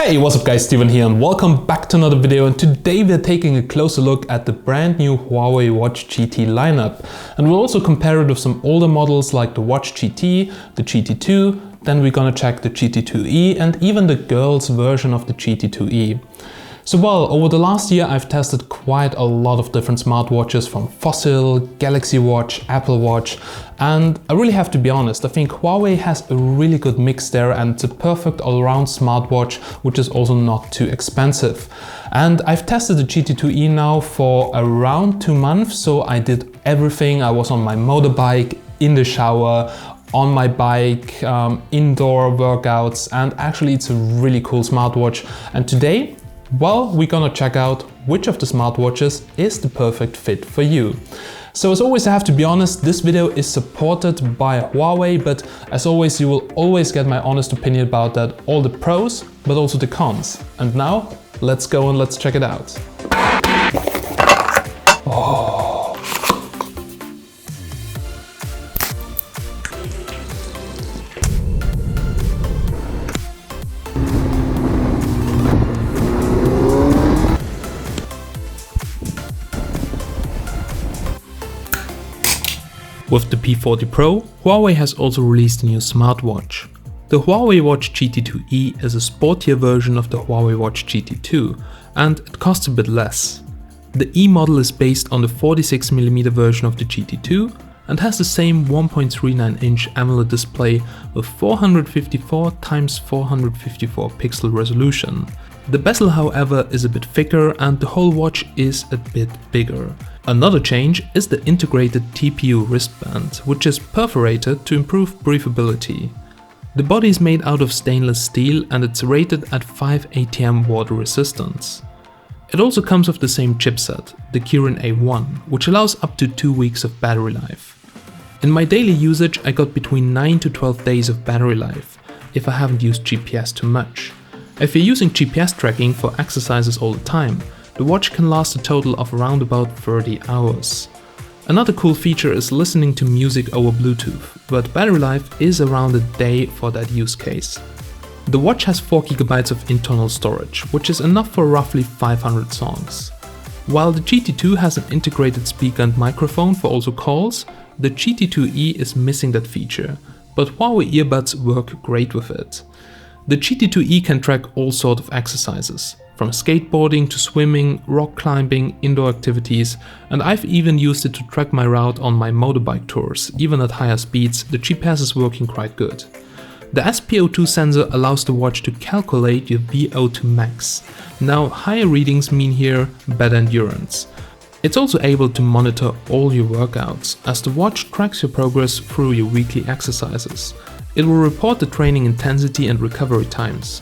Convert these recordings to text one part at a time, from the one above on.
Hey, what's up guys, Steven here and welcome back to another video, and today we're taking a closer look at the brand new Huawei Watch GT lineup, and we'll also compare it with some older models like the Watch GT, the GT2, then we're gonna check the GT2E and even the girls version of the GT2E. So well, over the last year I've tested quite a lot of different smartwatches from Fossil, Galaxy Watch, Apple Watch, and I really have to be honest, I think Huawei has a really good mix there and it's a perfect all-around smartwatch which is also not too expensive. And I've tested the GT2E now for around 2 months, so I did everything. I was on my motorbike, in the shower, on my bike, indoor workouts, and actually it's a really cool smartwatch. And today, well, we're gonna check out which of the smartwatches is the perfect fit for you. So as always, I have to be honest, this video is supported by Huawei, but as always, you will always get my honest opinion about that, all the pros, but also the cons. And now, let's go and let's check it out. Oh. With the P40 Pro, Huawei has also released a new smartwatch. The Huawei Watch GT2E is a sportier version of the Huawei Watch GT2 and it costs a bit less. The E model is based on the 46mm version of the GT2 and has the same 1.39-inch AMOLED display with 454x454 pixel resolution. The bezel, however, is a bit thicker and the whole watch is a bit bigger. Another change is the integrated TPU wristband, which is perforated to improve breathability. The body is made out of stainless steel and it's rated at 5 ATM water resistance. It also comes with the same chipset, the Kirin A1, which allows up to 2 weeks of battery life. In my daily usage I got between 9 to 12 days of battery life, if I haven't used GPS too much. If you're using GPS tracking for exercises all the time, the watch can last a total of around about 30 hours. Another cool feature is listening to music over Bluetooth, but battery life is around a day for that use case. The watch has 4GB of internal storage, which is enough for roughly 500 songs. While the GT2 has an integrated speaker and microphone for also calls, the GT2E is missing that feature, but Huawei earbuds work great with it. The GT2E can track all sorts of exercises, from skateboarding to swimming, rock climbing, indoor activities, and I've even used it to track my route on my motorbike tours. Even at higher speeds, the GPS is working quite good. The SpO2 sensor allows the watch to calculate your VO2 max. Now, higher readings mean here better endurance. It's also able to monitor all your workouts, as the watch tracks your progress through your weekly exercises. It will report the training intensity and recovery times.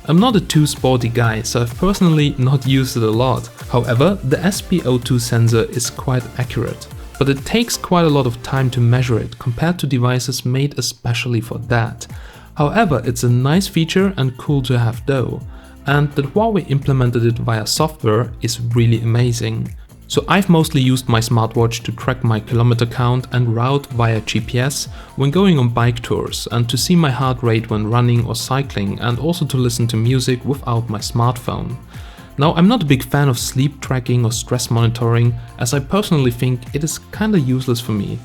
I'm not a too sporty guy, so I've personally not used it a lot. However, the SpO2 sensor is quite accurate, but it takes quite a lot of time to measure it compared to devices made especially for that. However, it's a nice feature and cool to have though, and that Huawei implemented it via software is really amazing. So I've mostly used my smartwatch to track my kilometer count and route via GPS when going on bike tours, and to see my heart rate when running or cycling, and also to listen to music without my smartphone. Now, I'm not a big fan of sleep tracking or stress monitoring, as I personally think it is kinda useless for me.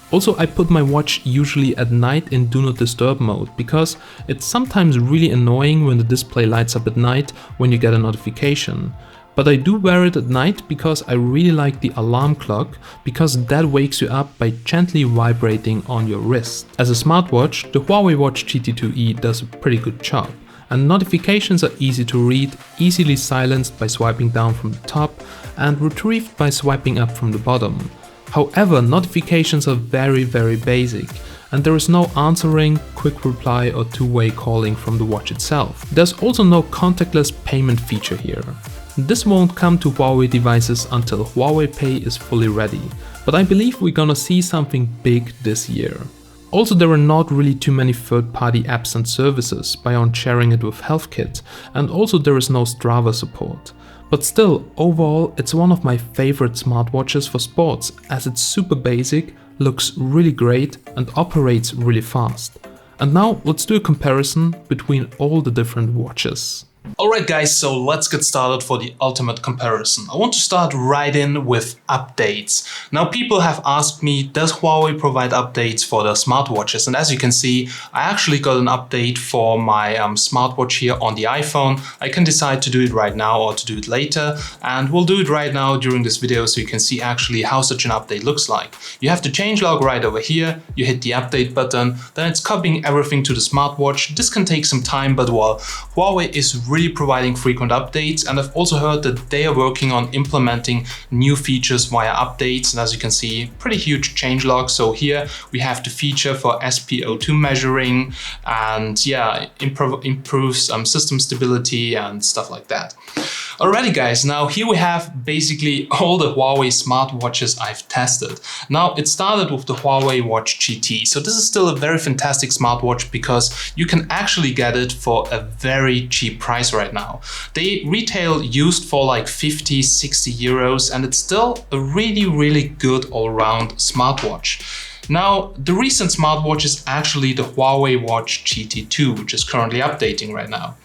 Also, I put my watch usually at night in do not disturb mode, because it's sometimes really annoying when the display lights up at night when you get a notification. But I do wear it at night because I really like the alarm clock, because that wakes you up by gently vibrating on your wrist. As a smartwatch, the Huawei Watch GT2E does a pretty good job, and notifications are easy to read, easily silenced by swiping down from the top and retrieved by swiping up from the bottom. However, notifications are very basic, and there is no answering, quick reply or two-way calling from the watch itself. There's also no contactless payment feature here. This won't come to Huawei devices until Huawei Pay is fully ready, but I believe we're gonna see something big this year. Also, there are not really too many third-party apps and services beyond sharing it with HealthKit, and also there is no Strava support. But still, overall, it's one of my favorite smartwatches for sports, as it's super basic, looks really great and operates really fast. And now let's do a comparison between all the different watches. Alright guys, so let's get started for the ultimate comparison. I want to start right in with updates. Now people have asked me, does Huawei provide updates for their smartwatches? And as you can see, I actually got an update for my smartwatch here on the iPhone. I can decide to do it right now or to do it later, and we'll do it right now during this video so you can see actually how such an update looks like. You have the changelog right over here, you hit the update button, then it's copying everything to the smartwatch. This can take some time, but well, Huawei is really providing frequent updates, and I've also heard that they are working on implementing new features via updates, and as you can see, pretty huge changelog. So here we have the feature for SpO2 measuring, and yeah, improves system stability and stuff like that. Alrighty guys, now here we have basically all the Huawei smartwatches I've tested. Now it started with the Huawei Watch GT. So this is still a very fantastic smartwatch because you can actually get it for a very cheap price right now. They retail used for like 50, 60 euros, and it's still a really good all-round smartwatch. Now, the recent smartwatch is actually the Huawei Watch GT2, which is currently updating right now.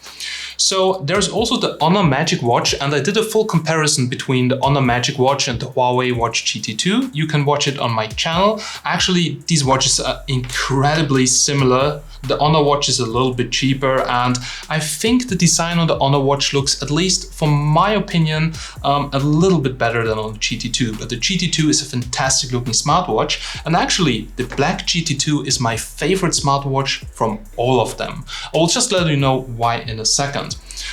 So there's also the Honor Magic Watch, and I did a full comparison between the Honor Magic Watch and the Huawei Watch GT2. You can watch it on my channel. Actually, these watches are incredibly similar. The Honor Watch is a little bit cheaper, and I think the design on the Honor Watch looks, at least from my opinion, a little bit better than on the GT2. But the GT2 is a fantastic looking smartwatch, and actually the black GT2 is my favorite smartwatch from all of them. I'll just let you know why in a second.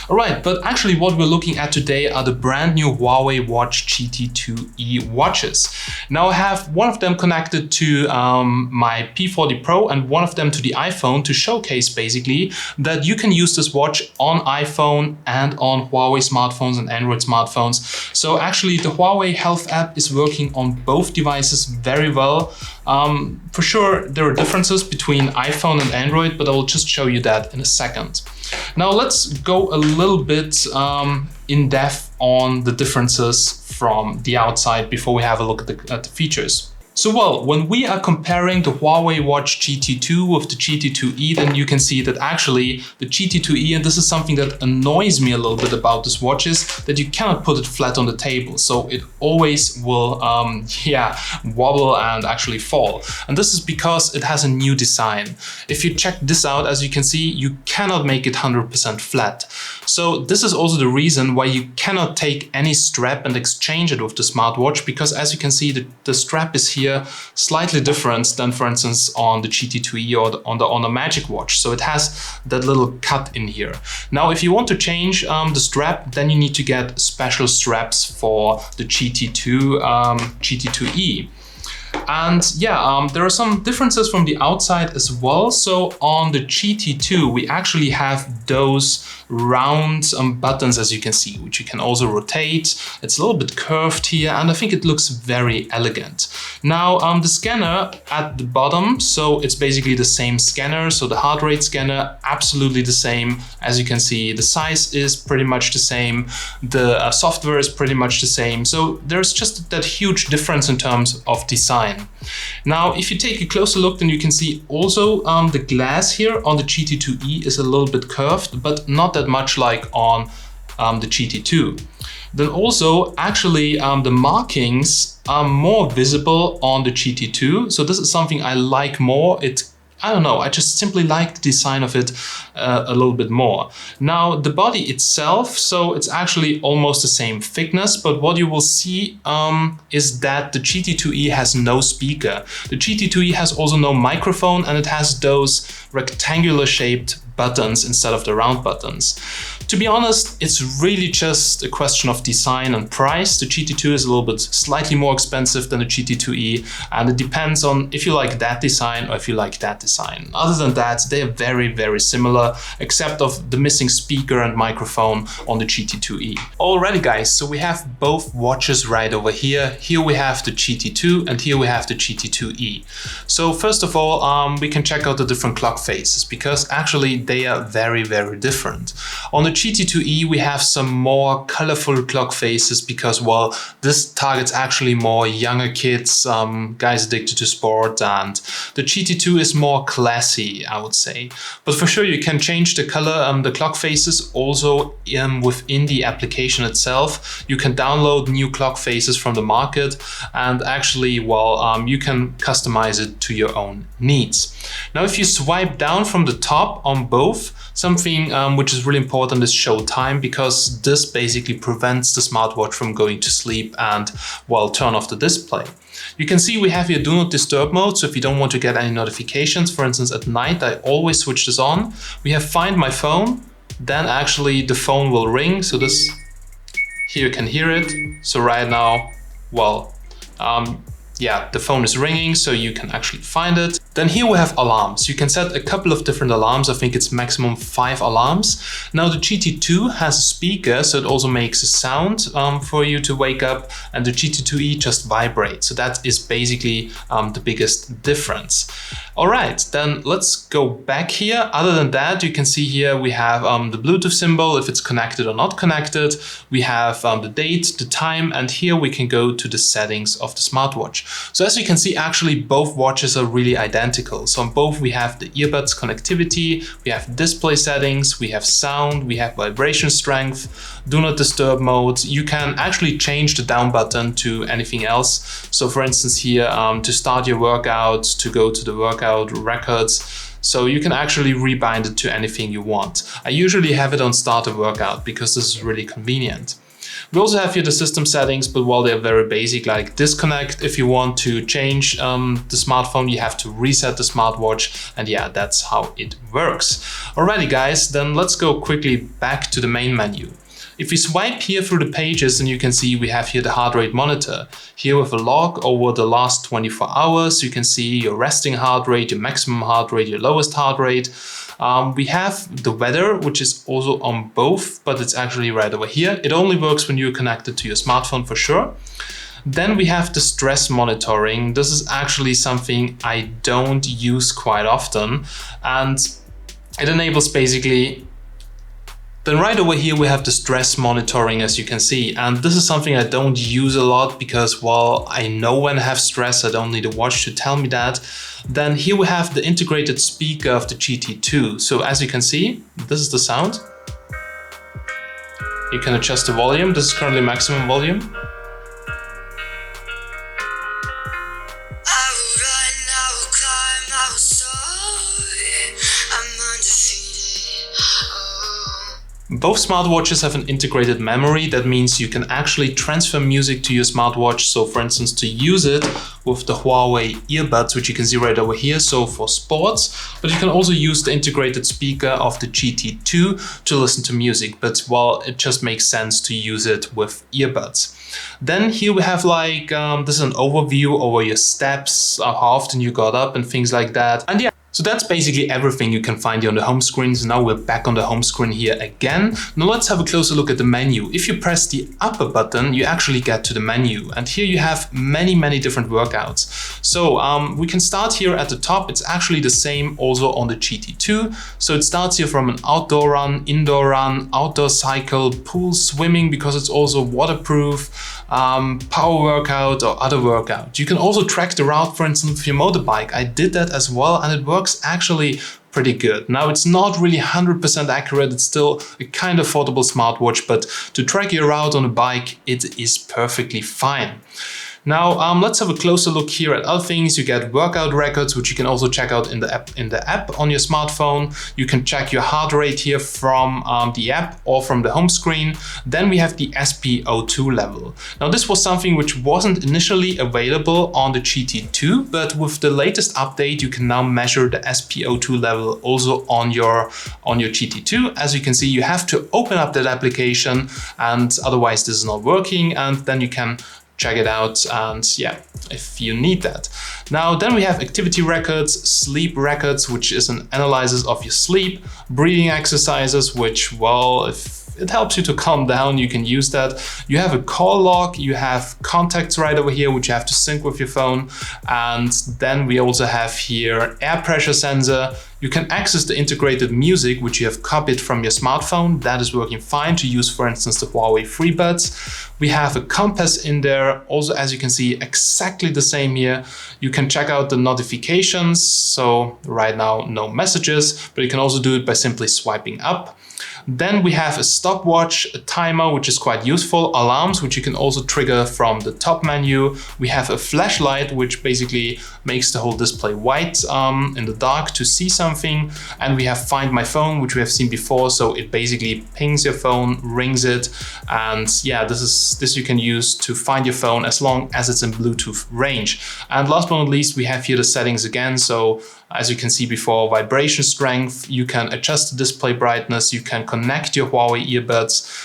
Alright, but actually what we're looking at today are the brand new Huawei Watch GT2E watches. Now I have one of them connected to my P40 Pro and one of them to the iPhone to showcase basically that you can use this watch on iPhone and on Huawei smartphones and Android smartphones. So actually the Huawei Health app is working on both devices very well. For sure there are differences between iPhone and Android, but I will just show you that in a second. Now let's go a little bit in depth on the differences from the outside before we have a look at the features. So well, when we are comparing the Huawei Watch GT2 with the GT2E, then you can see that actually the GT2E, and this is something that annoys me a little bit about this watch, is that you cannot put it flat on the table. So it always will, wobble and actually fall. And this is because it has a new design. If you check this out, as you can see, you cannot make it 100% flat. So this is also the reason why you cannot take any strap and exchange it with the smartwatch, because as you can see, the strap is here slightly different than, for instance, on the GT2E or on the Honor Magic Watch. So it has that little cut in here. Now, if you want to change the strap, then you need to get special straps for the GT2E. And yeah, there are some differences from the outside as well. So on the GT2, we actually have those round buttons, as you can see, which you can also rotate. It's a little bit curved here, and I think it looks very elegant. Now, the scanner at the bottom, so it's basically the same scanner. So the heart rate scanner, absolutely the same. As you can see, the size is pretty much the same. The software is pretty much the same. So there's just that huge difference in terms of design. Now, if you take a closer look, then you can see also the glass here on the GT2E is a little bit curved, but not that much like on the GT2. Then also, actually, the markings are more visible on the GT2. So this is something I like more. I don't know, I just simply like the design of it a little bit more. Now, the body itself, so it's actually almost the same thickness, but what you will see is that the GT2E has no speaker. The GT2E has also no microphone, and it has those rectangular shaped buttons instead of the round buttons. To be honest, it's really just a question of design and price. The GT2 is a little bit slightly more expensive than the GT2E, and it depends on if you like that design or if you like that design. Other than that, they are very, very similar, except of the missing speaker and microphone on the GT2E. Alrighty guys, so we have both watches right over here. Here we have the GT2 and here we have the GT2E. So first of all, we can check out the different clock faces, because actually they are very, very different. On the GT2E, we have some more colorful clock faces because, well, this targets actually more younger kids, guys addicted to sport, and the GT2 is more classy, I would say. But for sure, you can change the color, the clock faces also within the application itself. You can download new clock faces from the market, and actually, well, you can customize it to your own needs. Now, if you swipe down from the top on both, something which is really important is show time, because this basically prevents the smartwatch from going to sleep and, well, turn off the display. You can see we have here do not disturb mode, so if you don't want to get any notifications, for instance at night, I always switch this on. We have find my phone, then actually the phone will ring, so this, here you can hear it. So right now, well, yeah, the phone is ringing, so you can actually find it. Then here we have alarms. You can set a couple of different alarms. I think it's maximum 5 alarms. Now the GT2 has a speaker, so it also makes a sound for you to wake up, and the GT2E just vibrates. So that is basically the biggest difference. All right, then let's go back here. Other than that, you can see here we have the Bluetooth symbol, if it's connected or not connected. We have the date, the time, and here we can go to the settings of the smartwatch. So as you can see, actually both watches are really identical. So on both we have the earbuds connectivity, we have display settings, we have sound, we have vibration strength, do not disturb mode. You can actually change the down button to anything else. So for instance here, to start your workout, to go to the workout records. So you can actually rebind it to anything you want. I usually have it on start a workout because this is really convenient. We also have here the system settings, but while they're very basic, like disconnect. If you want to change the smartphone, you have to reset the smartwatch, and yeah, that's how it works. Alrighty guys, then let's go quickly back to the main menu. If we swipe here through the pages, then you can see we have here the heart rate monitor. Here with a log over the last 24 hours, you can see your resting heart rate, your maximum heart rate, your lowest heart rate. We have the weather, which is also on both, but it's actually right over here. It only works when you're connected to your smartphone for sure. Then we have the stress monitoring. This is actually something I don't use quite often, and it enables basically. Then right over here we have the stress monitoring, as you can see, and this is something I don't use a lot because, well, I know when I have stress, I don't need a watch to tell me that. Then here we have the integrated speaker of the GT2. So as you can see, this is the sound. You can adjust the volume. This is currently maximum volume. Both smartwatches have an integrated memory. That means you can actually transfer music to your smartwatch. So for instance, to use it with the Huawei earbuds, which you can see right over here, so for sports, but you can also use the integrated speaker of the GT2 to listen to music. But well, it just makes sense to use it with earbuds. Then here we have like, this is an overview over your steps, how often you got up and things like that. And yeah. So that's basically everything you can find here on the home screen. So now we're back on the home screen here again. Now let's have a closer look at the menu. If you press the upper button, you actually get to the menu. And here you have many different workouts. So we can start here at the top. It's actually the same also on the GT2. So it starts here from an outdoor run, indoor run, outdoor cycle, pool, swimming, because it's also waterproof, power workout or other workout. You can also track the route, for instance, with your motorbike. I did that as well, and it works actually pretty good. Now it's not really 100% accurate, it's still a kind of affordable smartwatch, but to track your route on a bike, it is perfectly fine. Now let's have a closer look here at other things. You get workout records, which you can also check out in the app on your smartphone. You can check your heart rate here from the app or from the home screen. Then we have the SpO2 level. Now this was something which wasn't initially available on the GT2, but with the latest update, you can now measure the SpO2 level also on your GT2. As you can see, you have to open up that application, and otherwise this is not working, and then you can check it out, and yeah, if you need that. Now then we have activity records, sleep records, which is an analysis of your sleep, breathing exercises, which, well, if it helps you to calm down, you can use that. You have a call log, you have contacts right over here, which you have to sync with your phone. And then we also have here air pressure sensor. You can access the integrated music, which you have copied from your smartphone. That is working fine to use, for instance, the Huawei FreeBuds. We have a compass in there. Also, as you can see, exactly the same here. You can check out the notifications. So right now, no messages, but you can also do it by simply swiping up. Then we have a stopwatch, a timer, which is quite useful, alarms, which you can also trigger from the top menu. We have a flashlight, which basically makes the whole display white in the dark to see something. And we have Find My Phone, which we have seen before. So it basically pings your phone, rings it. And yeah, this you can use to find your phone as long as it's in Bluetooth range. And last but not least, we have here the settings again. So as you can see before, vibration strength, you can adjust the display brightness, you can connect your Huawei earbuds.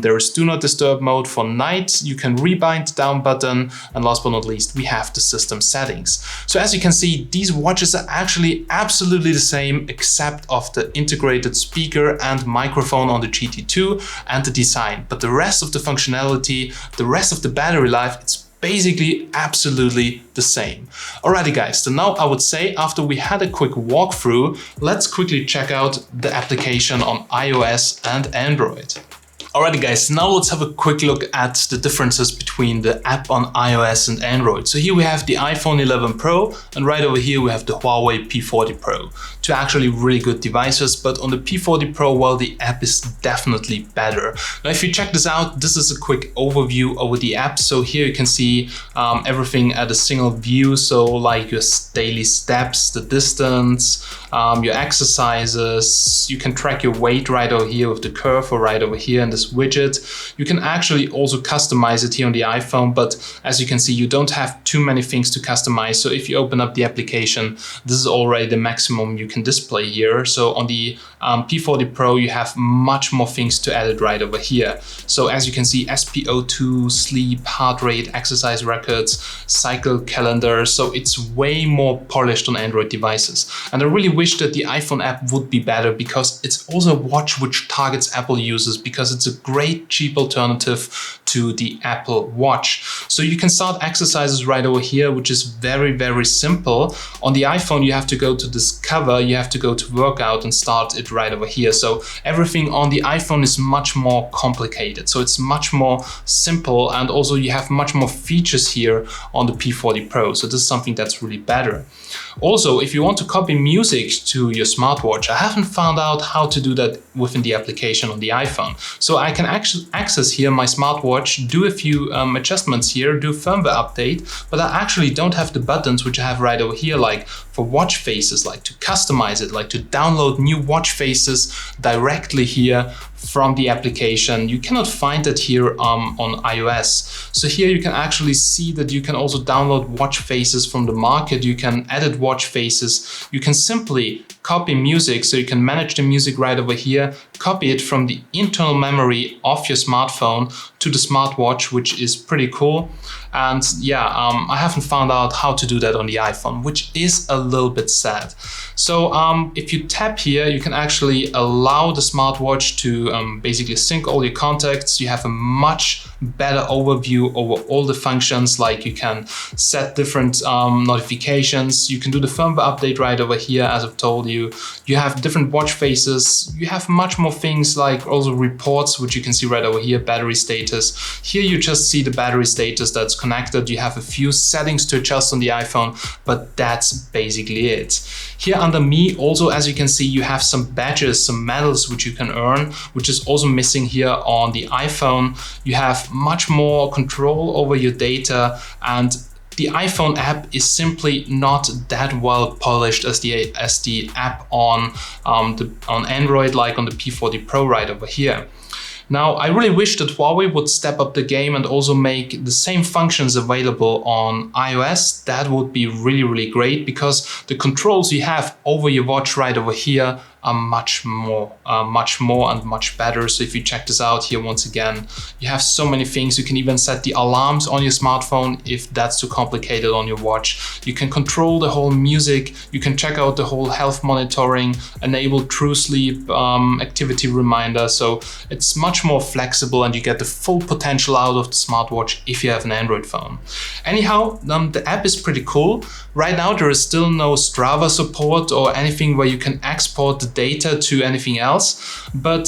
There is do not disturb mode for night. You can rebind down button. And last but not least, we have the system settings. So as you can see, these watches are actually absolutely the same, except of the integrated speaker and microphone on the GT2 and the design. But the rest of the functionality, the rest of the battery life, it's basically absolutely the same. Alrighty guys, so now I would say after we had a quick walkthrough, let's quickly check out the application on iOS and Android. Alrighty guys, now let's have a quick look at the differences between the app on iOS and Android. So here we have the iPhone 11 Pro, and right over here we have the Huawei P40 Pro. Two actually really good devices, but on the P40 Pro, well, the app is definitely better. Now if you check this out, this is a quick overview over the app. So here you can see everything at a single view. So like your daily steps, the distance, your exercises, you can track your weight right over here with the curve, or right over here in this widget. You can actually also customize it here on the iPhone, but as you can see, you don't have too many things to customize. So if you open up the application, this is already the maximum you can display here. So on the P40 Pro, you have much more things to edit right over here. So as you can see, SpO2, sleep, heart rate, exercise records, cycle calendar. So it's way more polished on Android devices. And I really wish that the iPhone app would be better, because it's also a watch which targets Apple users, because it's a great cheap alternative to the Apple Watch. So you can start exercises right over here, which is very, very simple. On the iPhone, you have to go to Discover, you have to go to Workout and start it right over here. So everything on the iPhone is much more complicated. So it's much more simple, and also you have much more features here on the P40 Pro. So this is something that's really better. Also, if you want to copy music to your smartwatch, I haven't found out how to do that within the application on the iPhone. So I can actually access here my smartwatch, do a few adjustments here, do firmware update, but I actually don't have the buttons which I have right over here, like for watch faces, like to customize it, like to download new watch faces directly here from the application. You cannot find that here on iOS. So here you can actually see that you can also download watch faces from the market. You can edit watch faces. You can simply copy music, so you can manage the music right over here, copy it from the internal memory of your smartphone to the smartwatch, which is pretty cool. And yeah, I haven't found out how to do that on the iPhone, which is a little bit sad. So if you tap here, you can actually allow the smartwatch to basically sync all your contacts. You have a much better overview over all the functions, like you can set different notifications. You can do the firmware update right over here, as I've told you. You have different watch faces. You have much more things, like also reports, which you can see right over here, battery status. Here you just see the battery status that's connected. You have a few settings to adjust on the iPhone, but that's basically it. Here under me, also, as you can see, you have some badges, some medals which you can earn, which is also missing here on the iPhone. You have much more control over your data, and the iPhone app is simply not that well polished as the app on Android, like on the P40 Pro right over here. Now, I really wish that Huawei would step up the game and also make the same functions available on iOS. That would be really, really great, because the controls you have over your watch right over here are much more and much better. So if you check this out here once again, you have so many things. You can even set the alarms on your smartphone if that's too complicated on your watch. You can control the whole music. You can check out the whole health monitoring, enable true sleep, activity reminder. So it's much more flexible and you get the full potential out of the smartwatch if you have an Android phone. Anyhow, the app is pretty cool. Right now there is still no Strava support or anything where you can export the data to anything else, but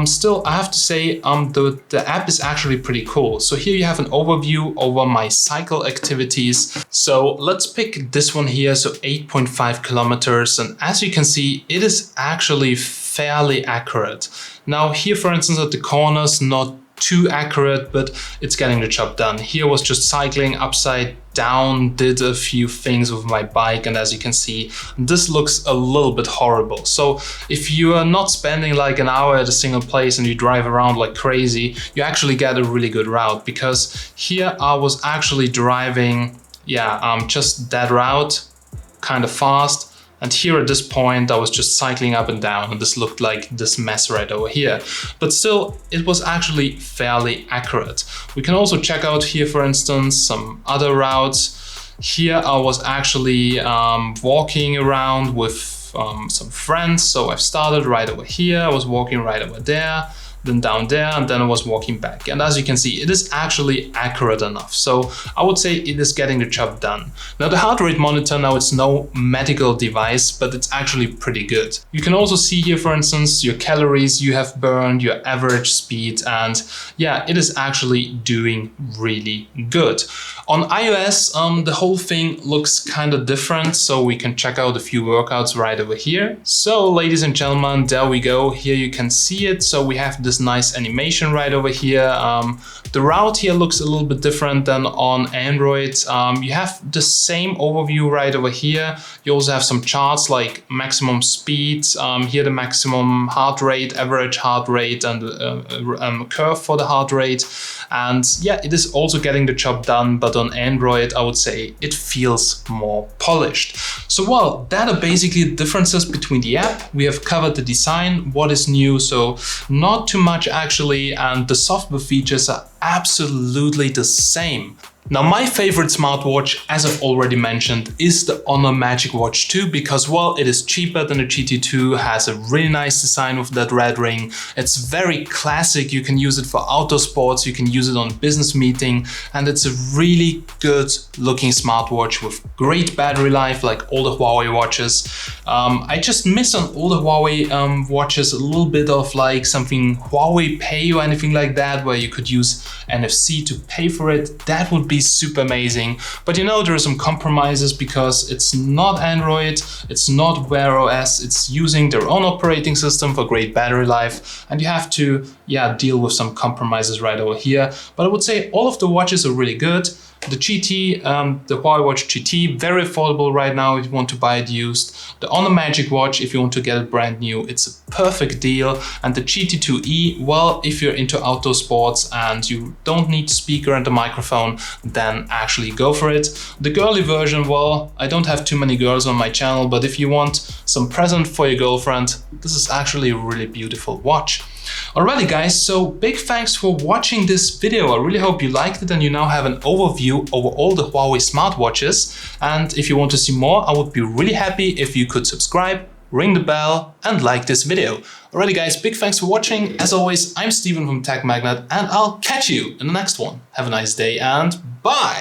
still I have to say the app is actually pretty cool. So here you have an overview over my cycle activities. So let's pick this one here, so 8.5 kilometers, and as you can see it is actually fairly accurate. Now here for instance at the corners, not too accurate, but it's getting the job done. Here was just cycling upside down, did a few things with my bike, and as you can see, this looks a little bit horrible. So if you are not spending like an hour at a single place and you drive around like crazy, you actually get a really good route, because here I was actually driving, just that route, kind of fast. And here at this point, I was just cycling up and down, and this looked like this mess right over here. But still, it was actually fairly accurate. We can also check out here, for instance, some other routes. Here I was actually walking around with some friends. So I've started right over here, I was walking right over there, then down there, and then I was walking back. And as you can see, it is actually accurate enough. So I would say it is getting the job done. Now the heart rate monitor, now it's no medical device, but it's actually pretty good. You can also see here, for instance, your calories you have burned, your average speed, and yeah, it is actually doing really good. On iOS, the whole thing looks kind of different, so we can check out a few workouts right over here. So ladies and gentlemen, there we go. Here you can see it. So we have this nice animation right over here. The route here looks a little bit different than on Android. You have the same overview right over here. You also have some charts like maximum speed, here the maximum heart rate, average heart rate, and a curve for the heart rate. And yeah, it is also getting the job done, but on Android, I would say it feels more polished. So well, that are basically the differences between the app. We have covered the design, what is new, so not too much actually, and the software features are absolutely the same. Now my favorite smartwatch, as I've already mentioned, is the Honor Magic Watch 2 because, well, it is cheaper than the GT2, has a really nice design with that red ring. It's very classic, you can use it for outdoor sports, you can use it on a business meeting, and it's a really good looking smartwatch with great battery life like all the Huawei watches. I just miss on all the Huawei watches a little bit of like something Huawei Pay or anything like that, where you could use NFC to pay for it. That would be super amazing. But you know, there are some compromises because it's not Android, it's not Wear OS, it's using their own operating system for great battery life, and you have to deal with some compromises right over here. But I would say all of the watches are really good. The GT, the Huawei Watch GT, very affordable right now if you want to buy it used. The Honor Magic Watch, if you want to get it brand new, it's a perfect deal. And the GT2E, well, if you're into outdoor sports and you don't need speaker and a microphone, then actually go for it. The girly version, well, I don't have too many girls on my channel, but if you want some present for your girlfriend, this is actually a really beautiful watch. Alrighty guys, so big thanks for watching this video. I really hope you liked it and you now have an overview over all the Huawei smartwatches. And if you want to see more, I would be really happy if you could subscribe, ring the bell and like this video. Alrighty guys, big thanks for watching. As always, I'm Steven from Tech Magnet and I'll catch you in the next one. Have a nice day and bye!